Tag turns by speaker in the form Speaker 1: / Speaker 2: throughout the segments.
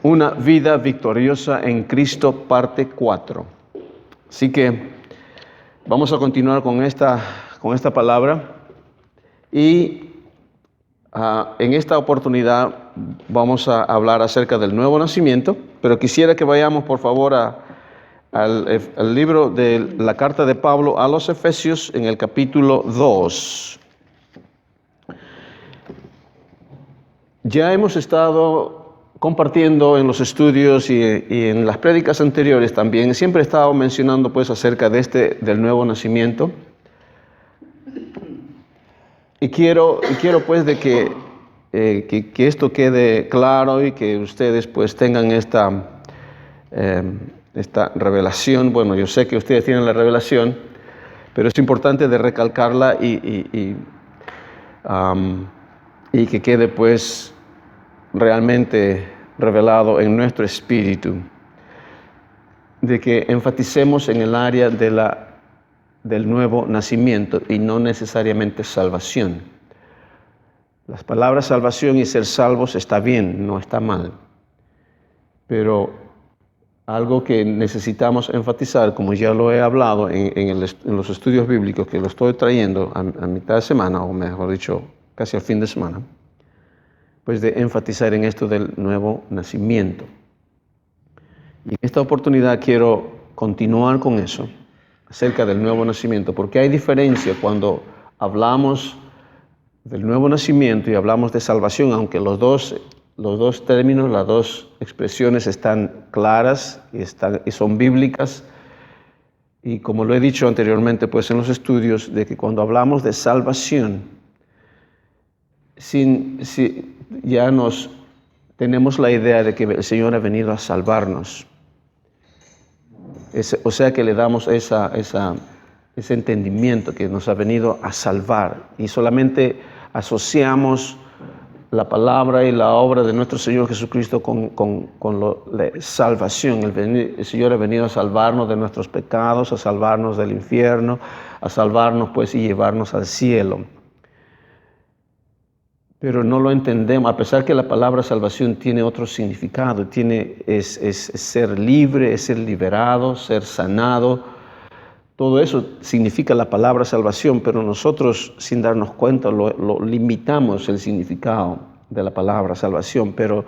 Speaker 1: Una vida victoriosa en Cristo, parte 4. Así que vamos a continuar con esta palabra y en esta oportunidad vamos a hablar acerca del nuevo nacimiento, pero quisiera que vayamos por favor al libro de la carta de Pablo a los Efesios en el capítulo 2. Ya hemos estado compartiendo en los estudios y en las prédicas anteriores también, siempre he estado mencionando pues acerca del nuevo nacimiento. Y quiero pues de que esto quede claro y que ustedes pues tengan esta revelación. Bueno, yo sé que ustedes tienen la revelación, pero es importante de recalcarla y que quede pues realmente revelado en nuestro espíritu, de que enfaticemos en el área del nuevo nacimiento y no necesariamente salvación. Las palabras salvación y ser salvos está bien, no está mal, pero algo que necesitamos enfatizar, como ya lo he hablado en los estudios bíblicos, que lo estoy trayendo a mitad de semana, o mejor dicho, casi al fin de semana, pues de enfatizar en esto del nuevo nacimiento. Y en esta oportunidad quiero continuar con eso, acerca del nuevo nacimiento, porque hay diferencia cuando hablamos del nuevo nacimiento y hablamos de salvación, aunque los dos términos, las dos expresiones están claras y son bíblicas. Y como lo he dicho anteriormente, pues en los estudios, de que cuando hablamos de salvación, ya tenemos la idea de que el Señor ha venido a salvarnos. O sea que le damos ese entendimiento que nos ha venido a salvar, y solamente asociamos la palabra y la obra de nuestro Señor Jesucristo con la salvación. El Señor ha venido a salvarnos de nuestros pecados, a salvarnos del infierno, a salvarnos pues y llevarnos al cielo. Pero no lo entendemos, a pesar que la palabra salvación tiene otro significado, es ser libre, es ser liberado, ser sanado. Todo eso significa la palabra salvación, pero nosotros sin darnos cuenta lo limitamos el significado de la palabra salvación. Pero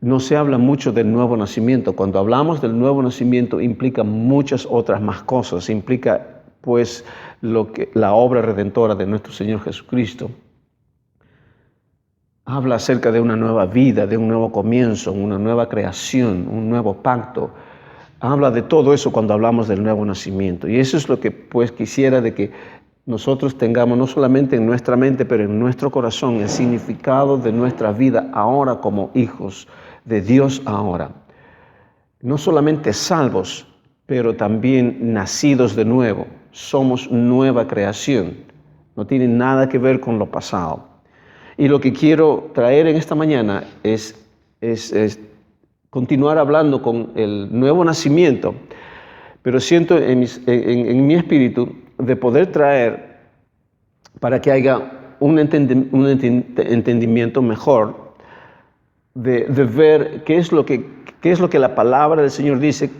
Speaker 1: no se habla mucho del nuevo nacimiento. Cuando hablamos del nuevo nacimiento implica muchas otras más cosas, implica pues la obra redentora de nuestro Señor Jesucristo. Habla acerca de una nueva vida, de un nuevo comienzo, una nueva creación, un nuevo pacto. Habla de todo eso cuando hablamos del nuevo nacimiento. Y eso es lo que pues quisiera de que nosotros tengamos no solamente en nuestra mente, pero en nuestro corazón, el significado de nuestra vida ahora como hijos de Dios ahora. No solamente salvos, pero también nacidos de nuevo. Somos nueva creación. No tiene nada que ver con lo pasado. Y lo que quiero traer en esta mañana es continuar hablando con el nuevo nacimiento, pero siento en mi espíritu de poder traer para que haya un entendimiento mejor de ver qué es lo que la palabra del Señor dice,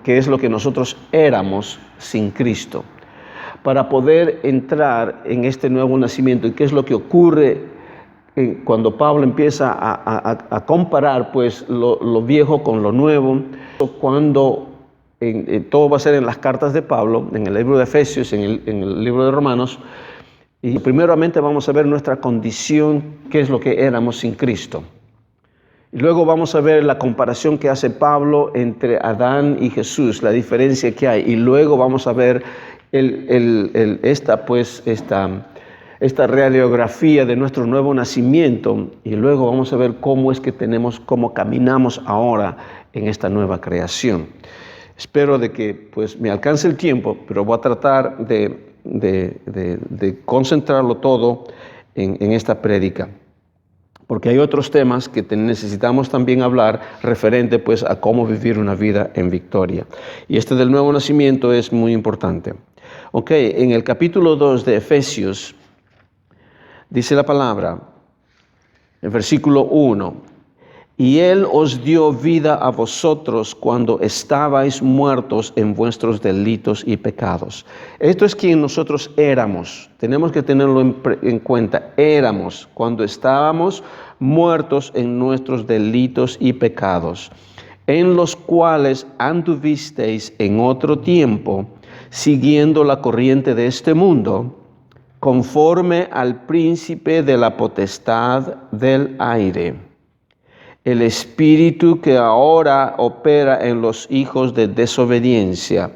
Speaker 1: qué es lo que nosotros éramos sin Cristo, para poder entrar en este nuevo nacimiento y qué es lo que ocurre cuando Pablo empieza a comparar pues lo viejo con lo nuevo. Cuando todo va a ser en las cartas de Pablo, en el libro de Efesios, en el libro de Romanos, y primeramente vamos a ver nuestra condición, qué es lo que éramos sin Cristo. Y luego vamos a ver la comparación que hace Pablo entre Adán y Jesús, la diferencia que hay, y luego vamos a ver esta radiografía de nuestro nuevo nacimiento, y luego vamos a ver cómo es que cómo caminamos ahora en esta nueva creación. Espero de que pues me alcance el tiempo, pero voy a tratar de concentrarlo todo en esta prédica, porque hay otros temas que necesitamos también hablar referente pues a cómo vivir una vida en victoria. Y este del nuevo nacimiento es muy importante. Ok, en el capítulo 2 de Efesios, dice la palabra, en versículo 1, y Él os dio vida a vosotros cuando estabais muertos en vuestros delitos y pecados. Esto es quien nosotros éramos. Tenemos que tenerlo en cuenta. Éramos cuando estábamos muertos en nuestros delitos y pecados, en los cuales anduvisteis en otro tiempo, siguiendo la corriente de este mundo, conforme al príncipe de la potestad del aire, el espíritu que ahora opera en los hijos de desobediencia.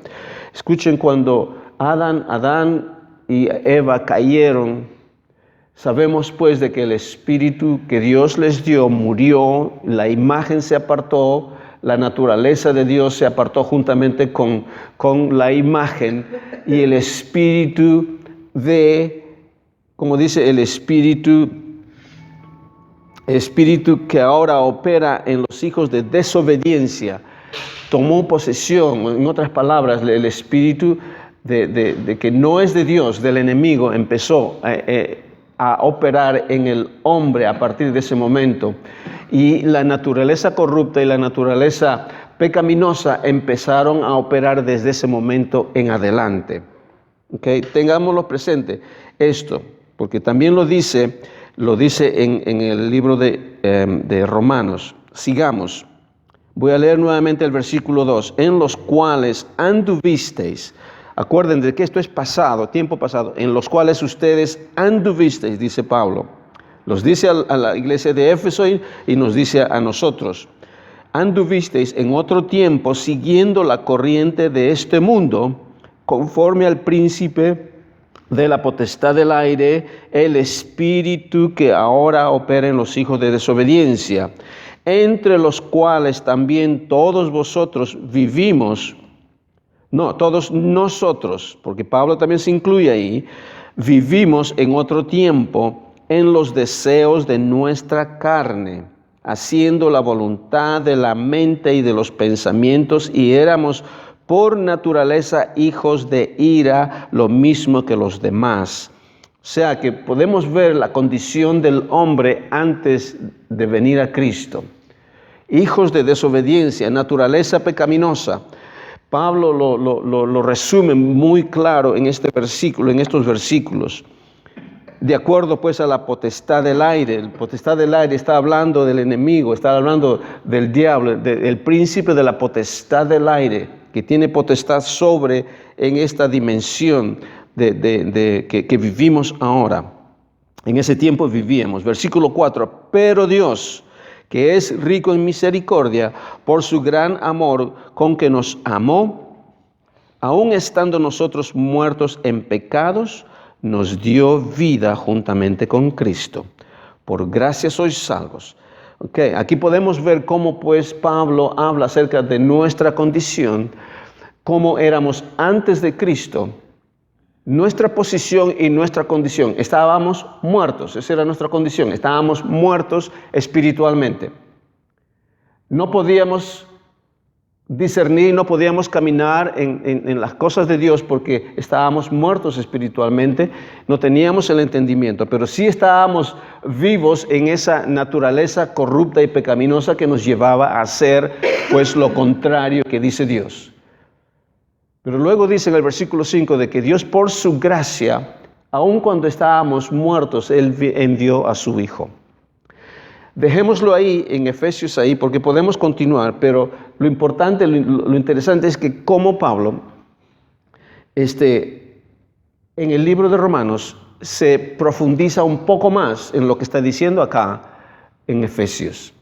Speaker 1: Escuchen, cuando Adán y Eva cayeron, sabemos pues de que el espíritu que Dios les dio murió, la imagen se apartó, la naturaleza de Dios se apartó juntamente con la imagen, y el espíritu como dice, el espíritu que ahora opera en los hijos de desobediencia, tomó posesión. En otras palabras, el espíritu de que no es de Dios, del enemigo, empezó a operar en el hombre a partir de ese momento. Y la naturaleza corrupta y la naturaleza pecaminosa empezaron a operar desde ese momento en adelante. ¿Okay? Tengámoslo presente esto, porque también lo dice en el libro de Romanos. Sigamos. Voy a leer nuevamente el versículo 2. En los cuales anduvisteis. Acuerden de que esto es pasado, tiempo pasado. En los cuales ustedes anduvisteis, dice Pablo. Los dice a la iglesia de Éfeso y nos dice a nosotros. Anduvisteis en otro tiempo siguiendo la corriente de este mundo, conforme al príncipe de la potestad del aire, el espíritu que ahora opera en los hijos de desobediencia, entre los cuales también todos vosotros vivimos, no, todos nosotros, porque Pablo también se incluye ahí, vivimos en otro tiempo en los deseos de nuestra carne, haciendo la voluntad de la mente y de los pensamientos, y éramos por naturaleza hijos de ira, lo mismo que los demás. O sea que podemos ver la condición del hombre antes de venir a Cristo. Hijos de desobediencia, naturaleza pecaminosa. Pablo lo resume muy claro en este versículo, en estos versículos. De acuerdo pues a la potestad del aire. El potestad del aire está hablando del enemigo, está hablando del diablo, del príncipe de la potestad del aire, que tiene potestad sobre en esta dimensión que vivimos ahora. En ese tiempo vivíamos. Versículo 4. Pero Dios, que es rico en misericordia, por su gran amor con que nos amó, aun estando nosotros muertos en pecados, nos dio vida juntamente con Cristo. Por gracia sois salvos. Okay, aquí podemos ver cómo pues Pablo habla acerca de nuestra condición, cómo éramos antes de Cristo, nuestra posición y nuestra condición. Estábamos muertos, esa era nuestra condición, estábamos muertos espiritualmente. No podíamos discernir, no podíamos caminar en las cosas de Dios porque estábamos muertos espiritualmente, no teníamos el entendimiento, pero sí estábamos vivos en esa naturaleza corrupta y pecaminosa que nos llevaba a hacer pues lo contrario que dice Dios. Pero luego dice en el versículo 5 de que Dios por su gracia, aun cuando estábamos muertos, Él envió a su Hijo. Dejémoslo ahí, en Efesios ahí, porque podemos continuar, pero lo importante, lo interesante es que como Pablo, en el libro de Romanos, se profundiza un poco más en lo que está diciendo acá en Efesios.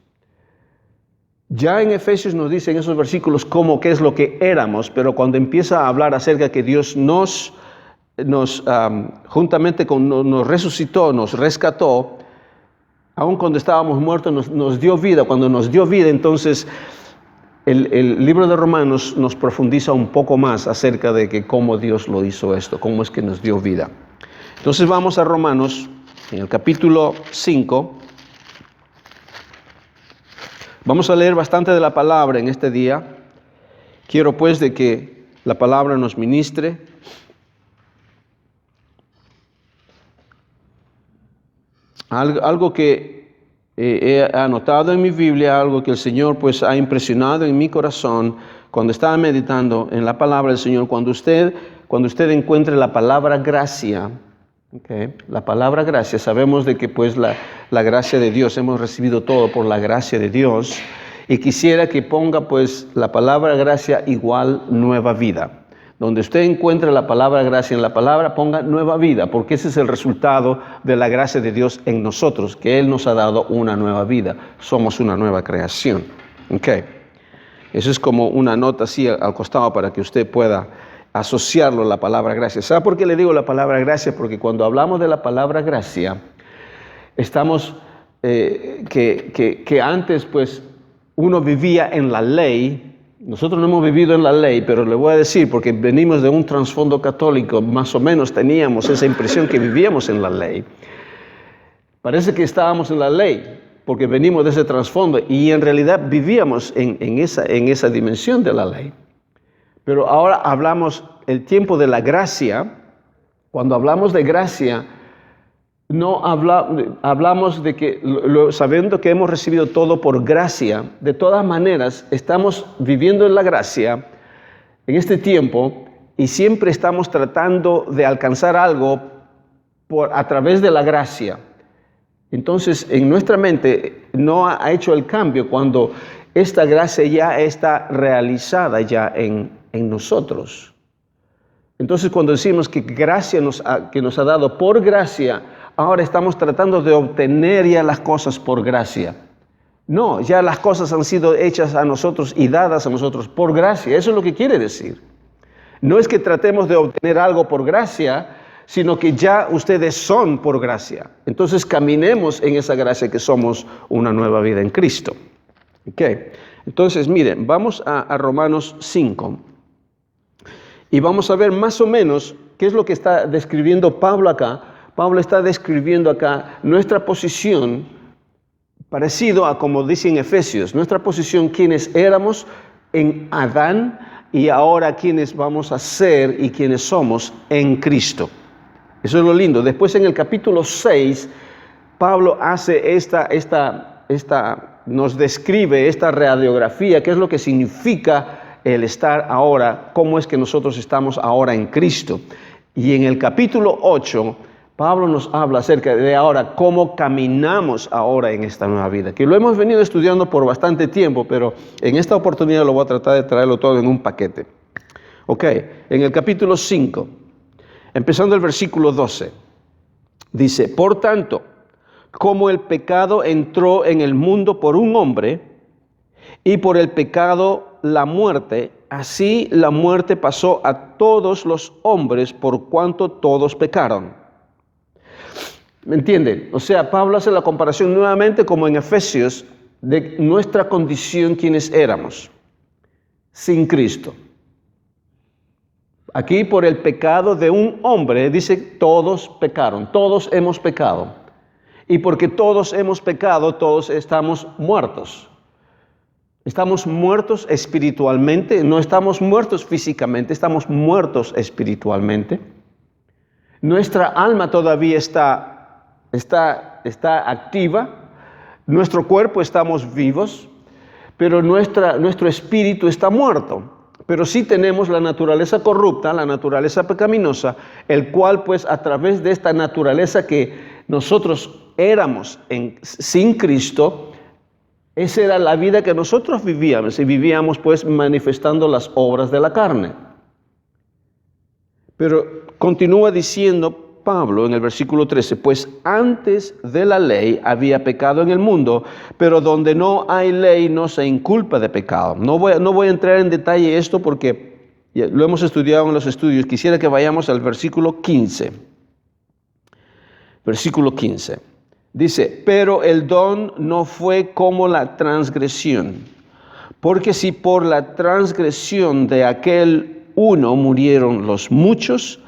Speaker 1: Ya en Efesios nos dice en esos versículos qué es lo que éramos, pero cuando empieza a hablar acerca de que Dios nos juntamente nos resucitó, nos rescató, aun cuando estábamos muertos, nos dio vida. Cuando nos dio vida, entonces el libro de Romanos nos profundiza un poco más acerca de que cómo Dios lo hizo esto, cómo es que nos dio vida. Entonces vamos a Romanos, en el capítulo 5. Vamos a leer bastante de la palabra en este día. Quiero pues de que la palabra nos ministre. Algo que he anotado en mi Biblia algo que el Señor pues ha impresionado en mi corazón cuando estaba meditando en la palabra del Señor. Cuando usted encuentre la palabra gracia, okay, la palabra gracia, sabemos de que pues la gracia de Dios, hemos recibido todo por la gracia de Dios, y quisiera que ponga pues la palabra gracia igual nueva vida. Donde usted encuentre la palabra gracia en la palabra, ponga nueva vida, porque ese es el resultado de la gracia de Dios en nosotros, que Él nos ha dado una nueva vida. Somos una nueva creación. Okay. Eso es como una nota así al costado para que usted pueda asociarlo a la palabra gracia. ¿Sabe por qué le digo la palabra gracia? Porque cuando hablamos de la palabra gracia, estamos, que antes pues uno vivía en la ley. Nosotros no hemos vivido en la ley, pero le voy a decir, porque venimos de un trasfondo católico, más o menos teníamos esa impresión que vivíamos en la ley. Parece que estábamos en la ley, porque venimos de ese trasfondo, y en realidad vivíamos en esa dimensión de la ley. Pero ahora hablamos el tiempo de la gracia. Cuando hablamos de gracia, no hablamos de que, sabiendo que hemos recibido todo por gracia, de todas maneras estamos viviendo en la gracia en este tiempo y siempre estamos tratando de alcanzar algo a través de la gracia. Entonces, en nuestra mente no ha hecho el cambio cuando esta gracia ya está realizada ya en nosotros. Entonces, cuando decimos que gracia que nos ha dado por gracia, ahora estamos tratando de obtener ya las cosas por gracia. No, ya las cosas han sido hechas a nosotros y dadas a nosotros por gracia. Eso es lo que quiere decir. No es que tratemos de obtener algo por gracia, sino que ya ustedes son por gracia. Entonces caminemos en esa gracia que somos una nueva vida en Cristo. Okay. Entonces, miren, vamos a Romanos 5 y vamos a ver más o menos qué es lo que está describiendo Pablo acá. Pablo está describiendo acá nuestra posición, parecido a como dice en Efesios, nuestra posición, quienes éramos en Adán y ahora quienes vamos a ser y quienes somos en Cristo. Eso es lo lindo. Después en el capítulo 6, Pablo hace nos describe esta radiografía, qué es lo que significa el estar ahora, cómo es que nosotros estamos ahora en Cristo. Y en el capítulo 8, Pablo nos habla acerca de ahora cómo caminamos ahora en esta nueva vida, que lo hemos venido estudiando por bastante tiempo, pero en esta oportunidad lo voy a tratar de traerlo todo en un paquete. Ok, en el capítulo 5, empezando el versículo 12, dice: por tanto, como el pecado entró en el mundo por un hombre, y por el pecado la muerte, así la muerte pasó a todos los hombres por cuanto todos pecaron. ¿Me entienden? O sea, Pablo hace la comparación nuevamente como en Efesios de nuestra condición, quienes éramos sin Cristo. Aquí por el pecado de un hombre, dice todos pecaron, todos hemos pecado. Y porque todos hemos pecado, todos estamos muertos. Estamos muertos espiritualmente, no estamos muertos físicamente, estamos muertos espiritualmente. Nuestra alma todavía está activa, nuestro cuerpo estamos vivos, pero nuestro espíritu está muerto. Pero sí tenemos la naturaleza corrupta, la naturaleza pecaminosa, el cual pues a través de esta naturaleza que nosotros éramos sin Cristo, esa era la vida que nosotros vivíamos, y vivíamos pues manifestando las obras de la carne. Pero continúa diciendo Pablo en el versículo 13, pues antes de la ley había pecado en el mundo, pero donde no hay ley no se inculpa de pecado. No voy a entrar en detalle esto porque lo hemos estudiado en los estudios. Quisiera que vayamos al versículo 15. Versículo 15. Dice, pero el don no fue como la transgresión, porque si por la transgresión de aquel uno murieron los muchos,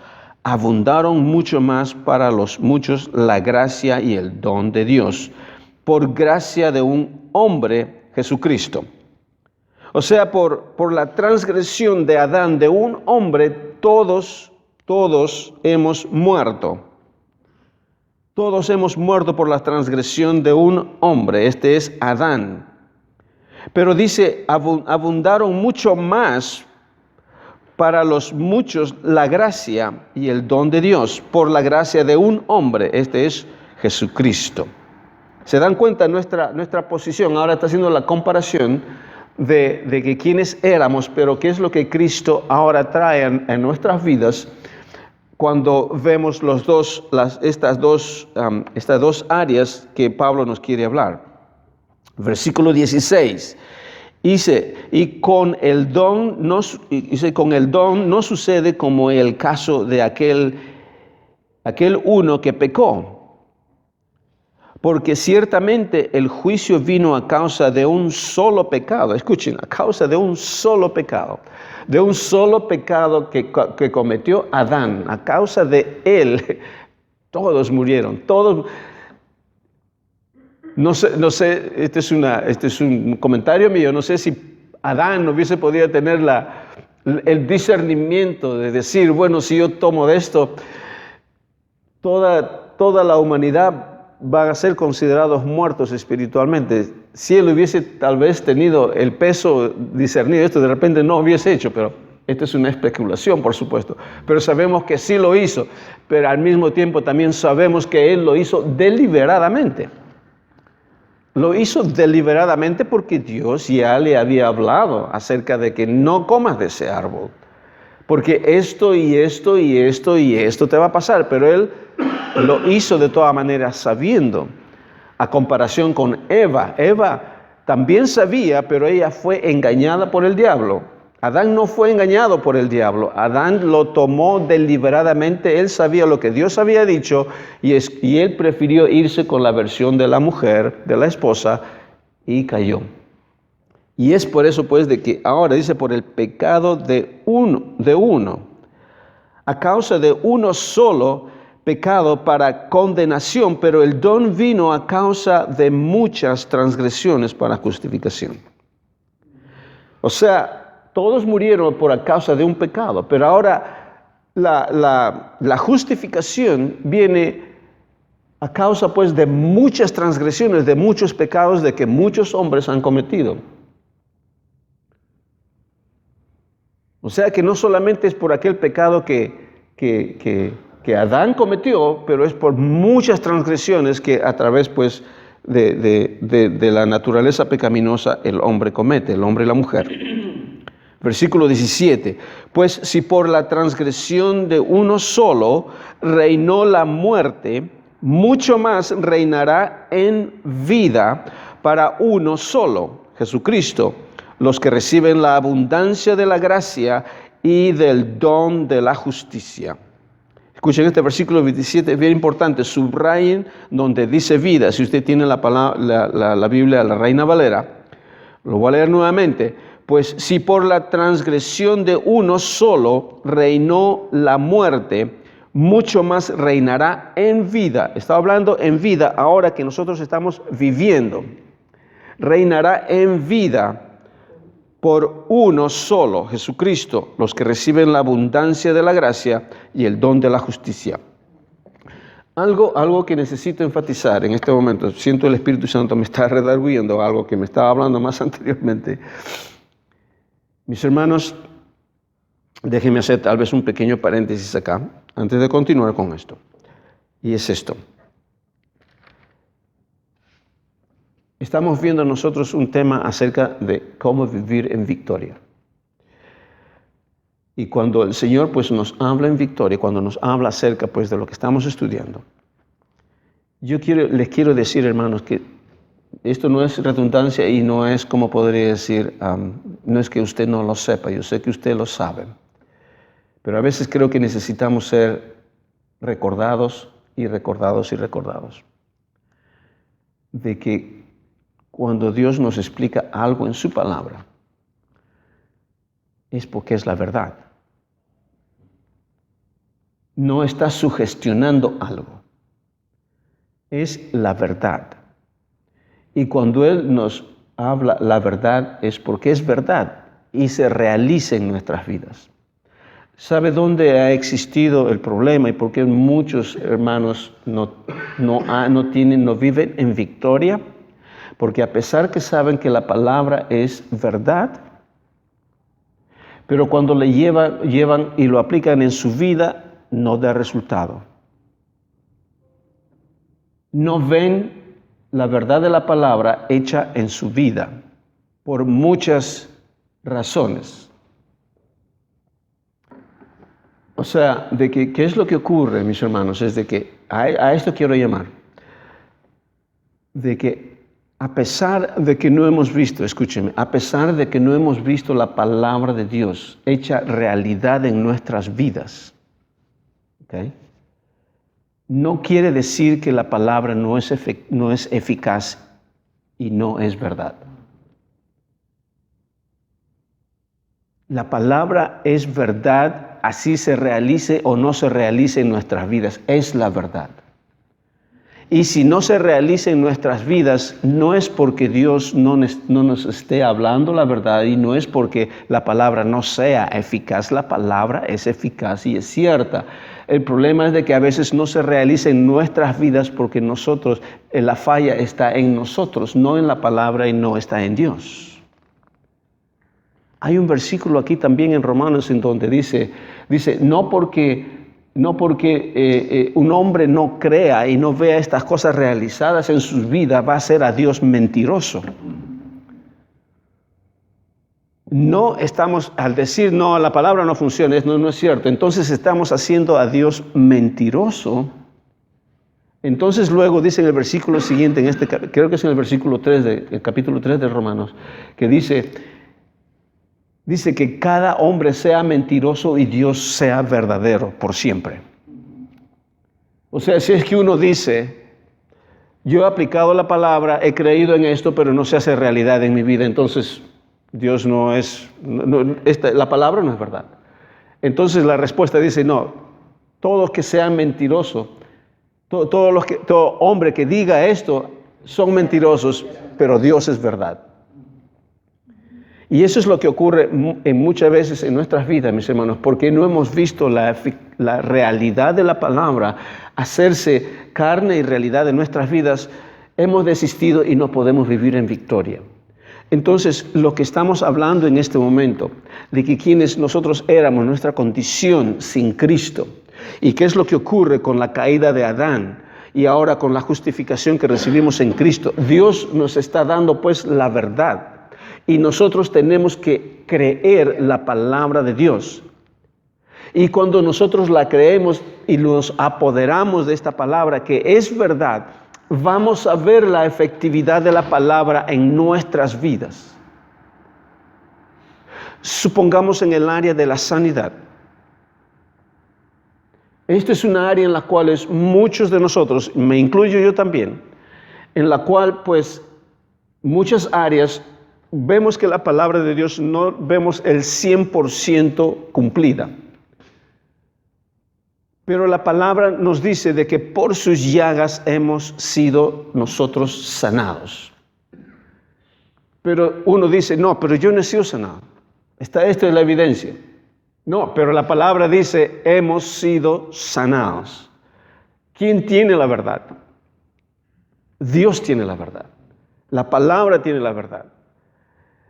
Speaker 1: abundaron mucho más para los muchos la gracia y el don de Dios, por gracia de un hombre, Jesucristo. O sea, por la transgresión de Adán, de un hombre, todos hemos muerto. Todos hemos muerto por la transgresión de un hombre, este es Adán. Pero dice, abundaron mucho más para los muchos la gracia y el don de Dios, por la gracia de un hombre, este es Jesucristo. ¿Se dan cuenta nuestra posición? Ahora está haciendo la comparación de que quiénes éramos, pero qué es lo que Cristo ahora trae en nuestras vidas cuando vemos estas dos áreas que Pablo nos quiere hablar. Versículo 16. Dice, con el don no sucede como el caso de aquel uno que pecó. Porque ciertamente el juicio vino a causa de un solo pecado. Escuchen, a causa de un solo pecado. De un solo pecado que cometió Adán. A causa de él, todos murieron. Todos. No sé, este es un comentario mío. No sé si Adán hubiese podido tener el discernimiento de decir, bueno, si yo tomo de esto, toda la humanidad van a ser considerados muertos espiritualmente. Si él hubiese tal vez tenido el peso discernido, esto de repente no hubiese hecho, pero esta es una especulación, por supuesto. Pero sabemos que sí lo hizo, pero al mismo tiempo también sabemos que él lo hizo deliberadamente. Lo hizo deliberadamente porque Dios ya le había hablado acerca de que no comas de ese árbol. Porque esto y esto y esto y esto te va a pasar, pero él lo hizo de todas maneras sabiendo, a comparación con Eva. Eva también sabía, pero ella fue engañada por el diablo. Adán no fue engañado por el diablo. Adán lo tomó deliberadamente. Él sabía lo que Dios había dicho y él prefirió irse con la versión de la mujer, de la esposa, y cayó. Y es por eso, pues, de que ahora dice, por el pecado de uno, a causa de uno solo pecado para condenación, pero el don vino a causa de muchas transgresiones para justificación. O sea, todos murieron por causa de un pecado, pero ahora la justificación viene a causa, pues, de muchas transgresiones, de muchos pecados de que muchos hombres han cometido. O sea que no solamente es por aquel pecado que Adán cometió, pero es por muchas transgresiones que a través, pues, de la naturaleza pecaminosa el hombre comete, el hombre y la mujer. Versículo 17. Pues si por la transgresión de uno solo reinó la muerte, mucho más reinará en vida para uno solo, Jesucristo, los que reciben la abundancia de la gracia y del don de la justicia. Escuchen este versículo 27, es bien importante. Subrayen donde dice vida. Si usted tiene la Biblia, la Reina Valera, lo voy a leer nuevamente. Pues si por la transgresión de uno solo reinó la muerte, mucho más reinará en vida. Está hablando en vida ahora que nosotros estamos viviendo. Reinará en vida por uno solo, Jesucristo, los que reciben la abundancia de la gracia y el don de la justicia. Algo que necesito enfatizar en este momento, siento el Espíritu Santo me está redarguyendo algo que me estaba hablando más anteriormente. Mis hermanos, déjenme hacer tal vez un pequeño paréntesis acá, antes de continuar con esto. Y es esto. Estamos viendo nosotros un tema acerca de cómo vivir en victoria. Y cuando el Señor, pues, nos habla en victoria, cuando nos habla acerca, pues, de lo que estamos estudiando, les quiero decir, hermanos, que esto no es redundancia y no es, como podría decir, no es que usted no lo sepa, yo sé que usted lo sabe. Pero a veces creo que necesitamos ser recordados y recordados y recordados de que cuando Dios nos explica algo en su palabra, es porque es la verdad. No está sugestionando algo. Es la verdad. Y cuando Él nos habla la verdad es porque es verdad y se realiza en nuestras vidas. ¿Sabe dónde ha existido el problema y por qué muchos hermanos no viven en victoria? Porque a pesar que saben que la palabra es verdad, pero cuando le llevan y lo aplican en su vida, no da resultado. No ven la verdad de la palabra hecha en su vida por muchas razones. O sea, ¿qué es lo que ocurre, mis hermanos? Es de que, a esto quiero llamar, de que a pesar de que no hemos visto, escúcheme, a pesar de que no hemos visto la palabra de Dios hecha realidad en nuestras vidas, ¿okay? No quiere decir que la palabra no es eficaz y no es verdad. La palabra es verdad, así se realice o no se realice en nuestras vidas, es la verdad. Y si no se realiza en nuestras vidas, no es porque Dios no nos esté hablando la verdad y no es porque la palabra no sea eficaz. La palabra es eficaz y es cierta. El problema es de que a veces no se realiza en nuestras vidas porque la falla está en nosotros, no en la palabra y no está en Dios. Hay un versículo aquí también en Romanos en donde dice no porque un hombre no crea y no vea estas cosas realizadas en sus vidas, va a ser a Dios mentiroso. No estamos, al decir no, la palabra no funciona, no es cierto, entonces estamos haciendo a Dios mentiroso. Entonces luego dice en el versículo siguiente, creo que es en el versículo 3 el capítulo 3 de Romanos, que dice que cada hombre sea mentiroso y Dios sea verdadero por siempre. O sea, si es que uno dice, yo he aplicado la palabra, he creído en esto, pero no se hace realidad en mi vida, entonces Dios la palabra no es verdad. Entonces la respuesta dice, no, todos que sean mentirosos, todo hombre que diga esto son mentirosos, pero Dios es verdad. Y eso es lo que ocurre muchas veces en nuestras vidas, mis hermanos, porque no hemos visto la realidad de la palabra hacerse carne y realidad en nuestras vidas. Hemos desistido y no podemos vivir en victoria. Entonces, lo que estamos hablando en este momento, de que quienes nosotros éramos, nuestra condición sin Cristo, y qué es lo que ocurre con la caída de Adán, y ahora con la justificación que recibimos en Cristo, Dios nos está dando pues la verdad. Y nosotros tenemos que creer la palabra de Dios. Y cuando nosotros la creemos y nos apoderamos de esta palabra que es verdad, vamos a ver la efectividad de la palabra en nuestras vidas. Supongamos en el área de la sanidad. Esta es una área en la cual muchos de nosotros, me incluyo yo también, en la cual pues muchas áreas vemos que la palabra de Dios no vemos el 100% cumplida. Pero la palabra nos dice de que por sus llagas hemos sido nosotros sanados. Pero uno dice, no, pero yo no he sido sanado. Esta es la evidencia. No, pero la palabra dice, hemos sido sanados. ¿Quién tiene la verdad? Dios tiene la verdad. La palabra tiene la verdad.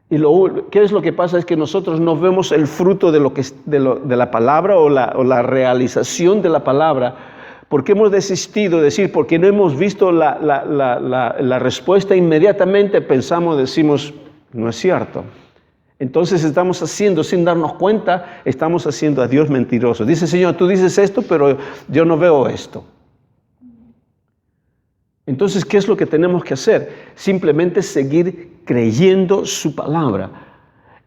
Speaker 1: Y ¿qué es lo que pasa? Es que nosotros no vemos el fruto de la palabra o la realización de la palabra, porque hemos desistido de decir, porque no hemos visto la respuesta inmediatamente, decimos, no es cierto. Entonces estamos haciendo, sin darnos cuenta, estamos haciendo a Dios mentiroso. Dice, Señor, tú dices esto, pero yo no veo esto. Entonces, ¿qué es lo que tenemos que hacer? Simplemente seguir creyendo su palabra.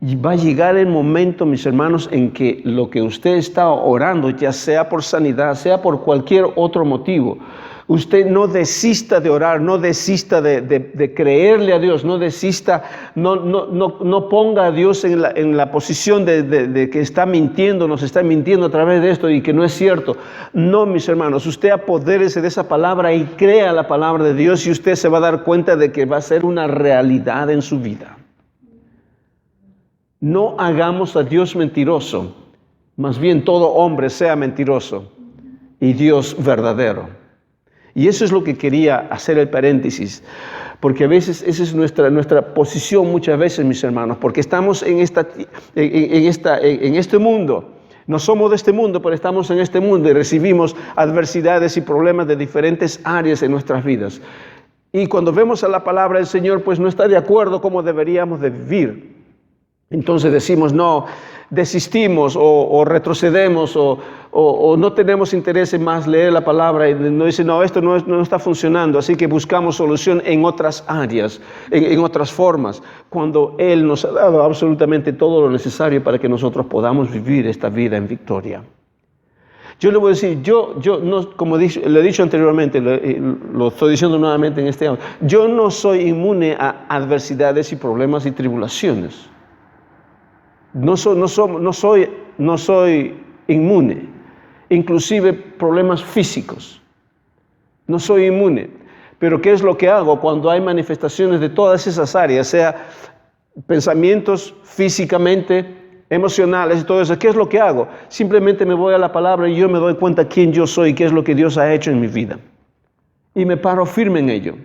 Speaker 1: Y va a llegar el momento, mis hermanos, en que lo que usted está orando, ya sea por sanidad, sea por cualquier otro motivo, usted no desista de orar, no desista de creerle a Dios, no desista, no ponga a Dios en la posición de que está mintiendo, nos está mintiendo a través de esto y que no es cierto. No, mis hermanos, usted apodérese de esa palabra y crea la palabra de Dios y usted se va a dar cuenta de que va a ser una realidad en su vida. No hagamos a Dios mentiroso Más bien todo hombre sea mentiroso y Dios verdadero. Y eso es lo que quería hacer el paréntesis, porque a veces esa es nuestra posición muchas veces, mis hermanos, porque estamos en este mundo. No somos de este mundo, pero estamos en este mundo y recibimos adversidades y problemas de diferentes áreas en nuestras vidas. Y cuando vemos a la palabra del Señor, pues no está de acuerdo cómo deberíamos de vivir. Entonces decimos, no, desistimos o retrocedemos o no tenemos interés en más leer la palabra y nos dice, no, esto no está funcionando, así que buscamos solución en otras áreas, en otras formas, cuando Él nos ha dado absolutamente todo lo necesario para que nosotros podamos vivir esta vida en victoria. Yo le voy a decir, yo no, como le he dicho anteriormente, lo estoy diciendo nuevamente en este año, yo no soy inmune a adversidades y problemas y tribulaciones. No soy inmune, inclusive problemas físicos. No soy inmune. Pero ¿qué es lo que hago cuando hay manifestaciones de todas esas áreas, sea pensamientos físicamente, emocionales y todo eso? ¿Qué es lo que hago? Simplemente me voy a la palabra y yo me doy cuenta quién yo soy y qué es lo que Dios ha hecho en mi vida. Y me paro firme en ello.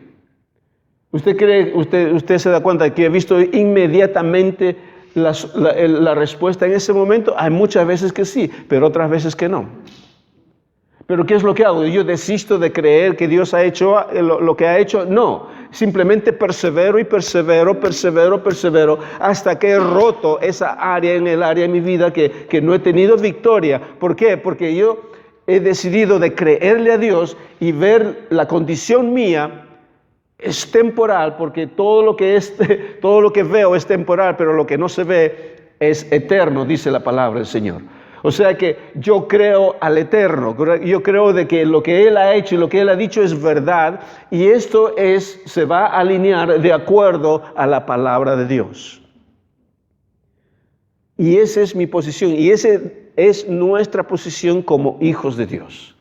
Speaker 1: ¿Usted se da cuenta de que he visto inmediatamente la respuesta en ese momento? Hay muchas veces que sí, pero otras veces que no. ¿Pero qué es lo que hago? ¿Yo desisto de creer que Dios ha hecho lo que ha hecho? No, simplemente persevero hasta que he roto esa área en el área de mi vida que no he tenido victoria. ¿Por qué? Porque yo he decidido de creerle a Dios y ver la condición mía es temporal, porque todo lo que veo es temporal, pero lo que no se ve es eterno, dice la palabra del Señor. O sea que yo creo al eterno, yo creo de que lo que Él ha hecho y lo que Él ha dicho es verdad, y esto se va a alinear de acuerdo a la palabra de Dios. Y esa es mi posición, y esa es nuestra posición como hijos de Dios.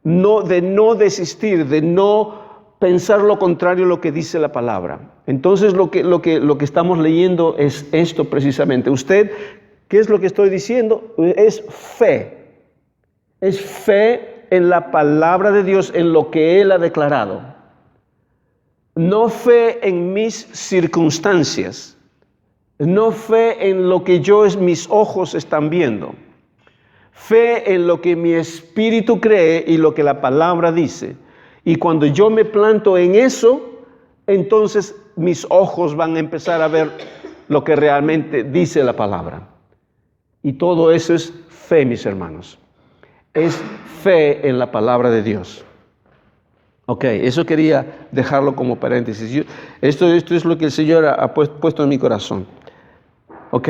Speaker 1: De no desistir, de no pensar lo contrario a lo que dice la palabra. Entonces lo que estamos leyendo es esto precisamente. Usted, ¿qué es lo que estoy diciendo? Es fe. Es fe en la palabra de Dios, en lo que Él ha declarado. No fe en mis circunstancias. No fe en lo que mis ojos están viendo. Fe en lo que mi espíritu cree y lo que la palabra dice. Y cuando yo me planto en eso, entonces mis ojos van a empezar a ver lo que realmente dice la palabra. Y todo eso es fe, mis hermanos. Es fe en la palabra de Dios. Ok, eso quería dejarlo como paréntesis. Esto es lo que el Señor ha puesto en mi corazón. Ok,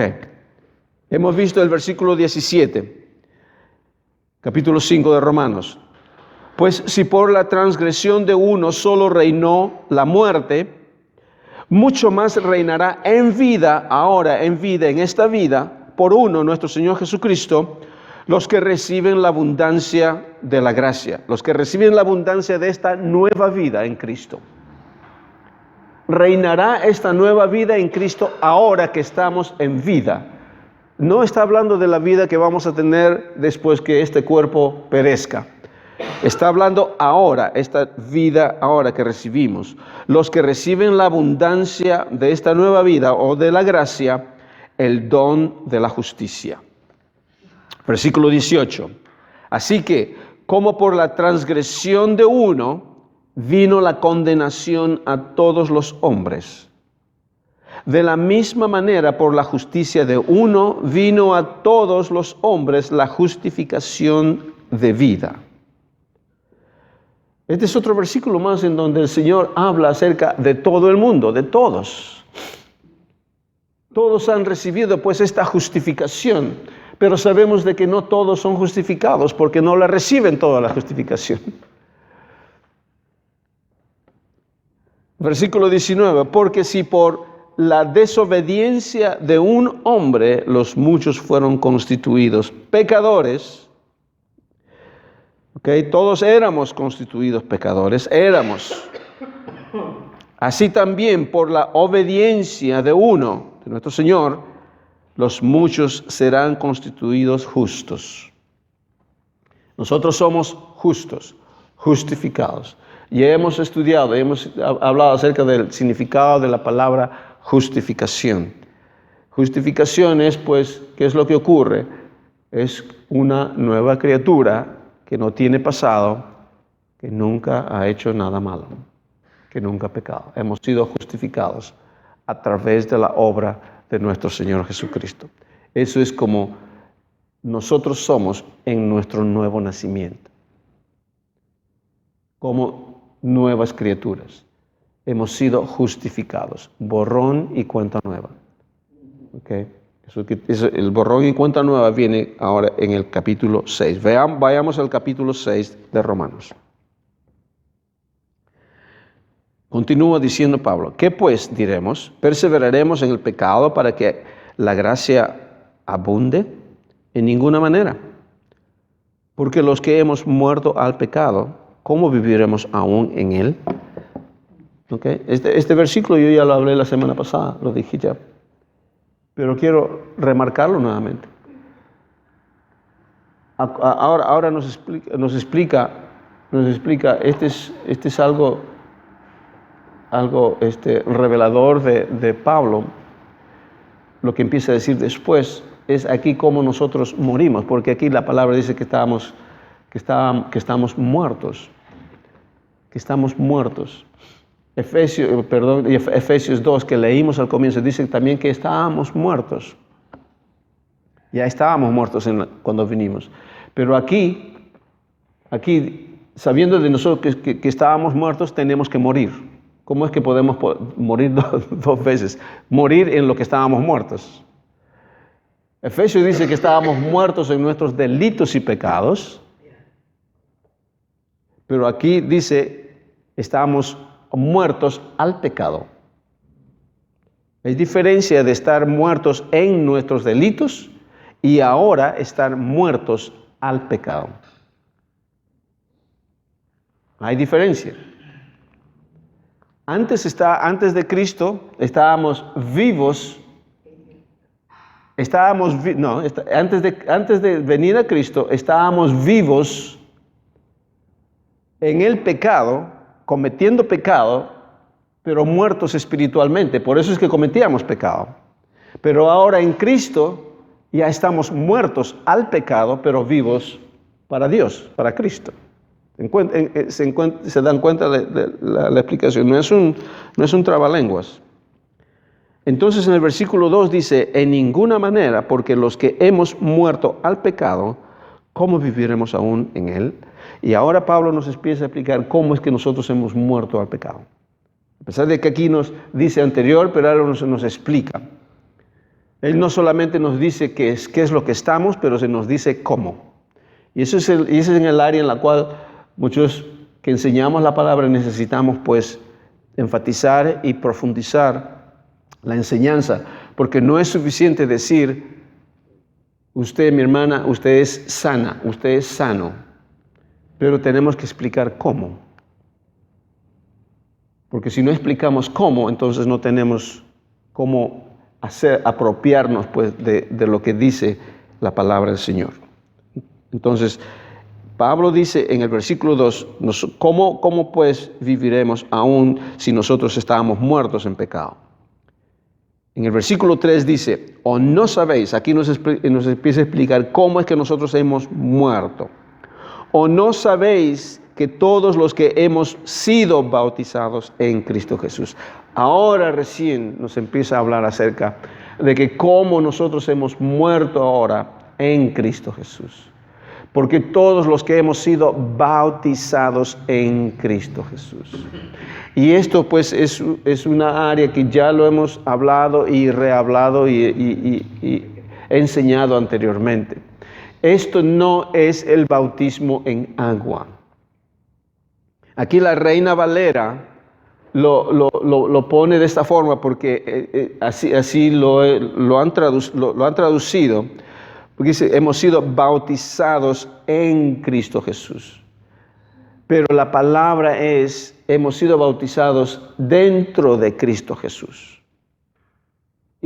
Speaker 1: hemos visto el versículo 17, capítulo 5 de Romanos. Pues si por la transgresión de uno solo reinó la muerte, mucho más reinará en esta vida, por uno, nuestro Señor Jesucristo, los que reciben la abundancia de la gracia, los que reciben la abundancia de esta nueva vida en Cristo. Reinará esta nueva vida en Cristo ahora que estamos en vida. No está hablando de la vida que vamos a tener después que este cuerpo perezca. Está hablando ahora, esta vida ahora que recibimos. Los que reciben la abundancia de esta nueva vida o de la gracia, el don de la justicia. Versículo 18. Así que, como por la transgresión de uno, vino la condenación a todos los hombres. De la misma manera, por la justicia de uno, vino a todos los hombres la justificación de vida. Este es otro versículo más en donde el Señor habla acerca de todo el mundo, de todos. Todos han recibido pues esta justificación, pero sabemos de que no todos son justificados porque no la reciben toda la justificación. Versículo 19, porque si por la desobediencia de un hombre los muchos fueron constituidos pecadores. Todos éramos constituidos pecadores, éramos. Así también por la obediencia de uno, de nuestro Señor, los muchos serán constituidos justos. Nosotros somos justos, justificados. Y hemos estudiado, hemos hablado acerca del significado de la palabra justificación. Justificación es, pues, ¿qué es lo que ocurre? Es una nueva criatura que no tiene pasado, que nunca ha hecho nada malo, que nunca ha pecado. Hemos sido justificados a través de la obra de nuestro Señor Jesucristo. Eso es como nosotros somos en nuestro nuevo nacimiento. Como nuevas criaturas. Hemos sido justificados. Borrón y cuenta nueva. ¿Okay? El borrón y cuenta nueva viene ahora en el capítulo 6. Vayamos al capítulo 6 de Romanos. Continúa diciendo Pablo, ¿qué pues diremos? ¿Perseveraremos en el pecado para que la gracia abunde? En ninguna manera. Porque los que hemos muerto al pecado, ¿cómo viviremos aún en él? ¿Okay? Este versículo yo ya lo hablé la semana pasada, lo dije ya. Pero quiero remarcarlo nuevamente. Ahora nos explica, este es algo revelador de Pablo. Lo que empieza a decir después es aquí cómo nosotros morimos, porque aquí la palabra dice que estamos muertos. Que estamos muertos. Efesios 2, que leímos al comienzo, dice también que estábamos muertos. Ya estábamos muertos cuando vinimos. Pero aquí, sabiendo de nosotros que estábamos muertos, tenemos que morir. ¿Cómo es que podemos morir dos veces? Morir en lo que estábamos muertos. Efesios dice que estábamos muertos en nuestros delitos y pecados. Pero aquí dice, estábamos muertos al pecado. Hay diferencia de estar muertos en nuestros delitos y ahora estar muertos al pecado. Hay diferencia. Antes de Cristo estábamos vivos. Antes de venir a Cristo estábamos vivos en el pecado, cometiendo pecado, pero muertos espiritualmente. Por eso es que cometíamos pecado. Pero ahora en Cristo ya estamos muertos al pecado, pero vivos para Dios, para Cristo. Se dan cuenta de la explicación. No es un trabalenguas. Entonces en el versículo 2 dice, en ninguna manera, porque los que hemos muerto al pecado, ¿cómo viviremos aún en él? Y ahora Pablo nos empieza a explicar cómo es que nosotros hemos muerto al pecado. A pesar de que aquí nos dice anterior, pero ahora nos explica. Él no solamente nos dice qué es lo que estamos, pero se nos dice cómo. Y ese es en el área en la cual muchos que enseñamos la palabra necesitamos pues enfatizar y profundizar la enseñanza, porque no es suficiente decir, usted, mi hermana, usted es sana, usted es sano, pero tenemos que explicar cómo. Porque si no explicamos cómo, entonces no tenemos cómo apropiarnos pues de lo que dice la palabra del Señor. Entonces, Pablo dice en el versículo 2, ¿cómo pues viviremos aún si nosotros estábamos muertos en pecado? En el versículo 3 dice, o no sabéis, aquí nos empieza a explicar cómo es que nosotros hemos muerto. O no sabéis que todos los que hemos sido bautizados en Cristo Jesús. Ahora recién nos empieza a hablar acerca de que cómo nosotros hemos muerto ahora en Cristo Jesús. Porque todos los que hemos sido bautizados en Cristo Jesús. Y esto pues es una área que ya lo hemos hablado y rehablado y enseñado anteriormente. Esto no es el bautismo en agua. Aquí la Reina Valera lo pone de esta forma porque así lo han traducido. Porque dice, hemos sido bautizados en Cristo Jesús. Pero la palabra es, hemos sido bautizados dentro de Cristo Jesús.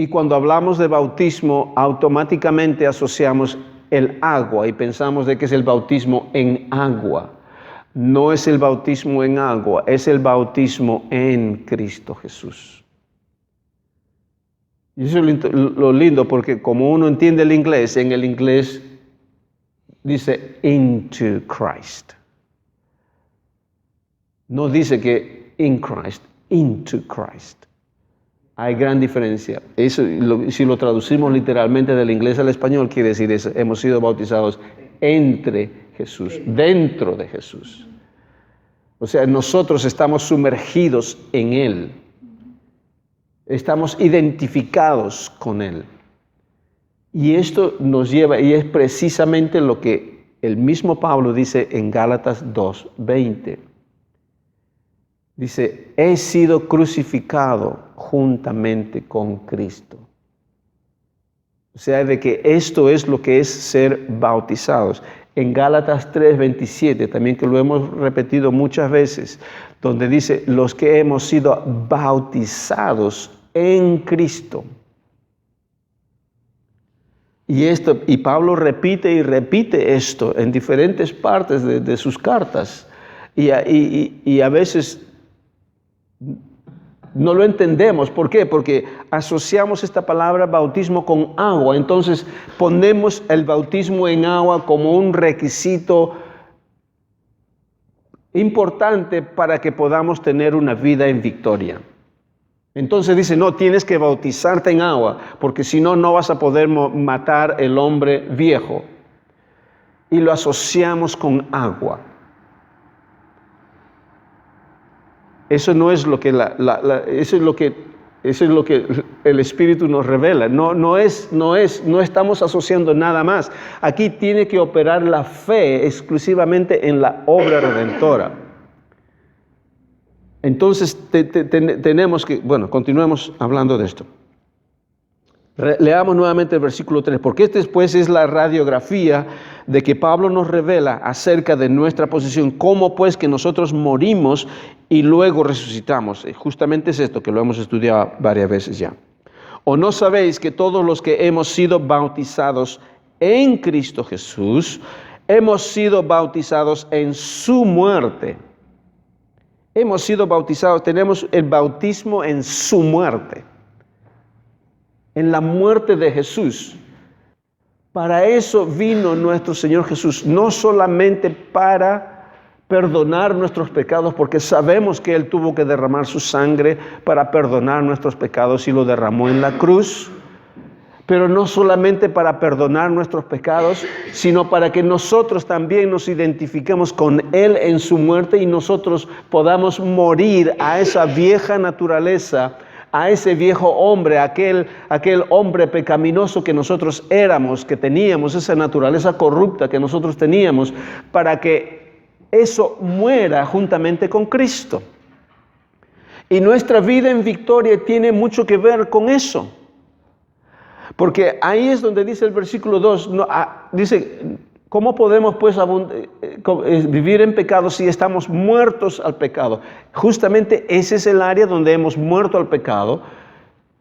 Speaker 1: Y cuando hablamos de bautismo, automáticamente asociamos el agua y pensamos de que es el bautismo en agua. No es el bautismo en agua, es el bautismo en Cristo Jesús. Y eso es lo lindo, porque como uno entiende el inglés, en el inglés dice into Christ. No dice que in Christ, into Christ. Hay gran diferencia. Eso, si lo traducimos literalmente del inglés al español, quiere decir eso. Hemos sido bautizados entre Jesús, dentro de Jesús. O sea, nosotros estamos sumergidos en Él. Estamos identificados con Él. Y esto nos lleva, y es precisamente lo que el mismo Pablo dice en Gálatas 2:20. Dice, he sido crucificado juntamente con Cristo. O sea, de que esto es lo que es ser bautizados. En Gálatas 3:27, también que lo hemos repetido muchas veces, donde dice, los que hemos sido bautizados en Cristo. Y Pablo repite y repite esto en diferentes partes de sus cartas. Y a veces no lo entendemos. ¿Por qué? Porque asociamos esta palabra bautismo con agua. Entonces ponemos el bautismo en agua como un requisito importante para que podamos tener una vida en victoria. Entonces dice, no, tienes que bautizarte en agua, porque si no, no vas a poder matar el hombre viejo. Y lo asociamos con agua. Eso no es lo que eso es lo que el Espíritu nos revela. No estamos asociando nada más. Aquí tiene que operar la fe exclusivamente en la obra redentora. Entonces tenemos que, continuemos hablando de esto. Leamos nuevamente el versículo 3, porque este después es la radiografía de que Pablo nos revela acerca de nuestra posición, cómo pues que nosotros morimos y luego resucitamos. Justamente es esto que lo hemos estudiado varias veces ya. ¿O no sabéis que todos los que hemos sido bautizados en Cristo Jesús, hemos sido bautizados en su muerte? Hemos sido bautizados, tenemos el bautismo en su muerte. En la muerte de Jesús. Para eso vino nuestro Señor Jesús, no solamente para perdonar nuestros pecados, porque sabemos que Él tuvo que derramar su sangre para perdonar nuestros pecados y lo derramó en la cruz, pero no solamente para perdonar nuestros pecados, sino para que nosotros también nos identifiquemos con Él en su muerte y nosotros podamos morir a esa vieja naturaleza, a ese viejo hombre, aquel hombre pecaminoso que nosotros éramos, que teníamos, esa naturaleza corrupta que nosotros teníamos, para que eso muera juntamente con Cristo. Y nuestra vida en victoria tiene mucho que ver con eso. Porque ahí es donde dice el versículo 2, dice, ¿cómo podemos pues vivir en pecado si estamos muertos al pecado? Justamente ese es el área donde hemos muerto al pecado,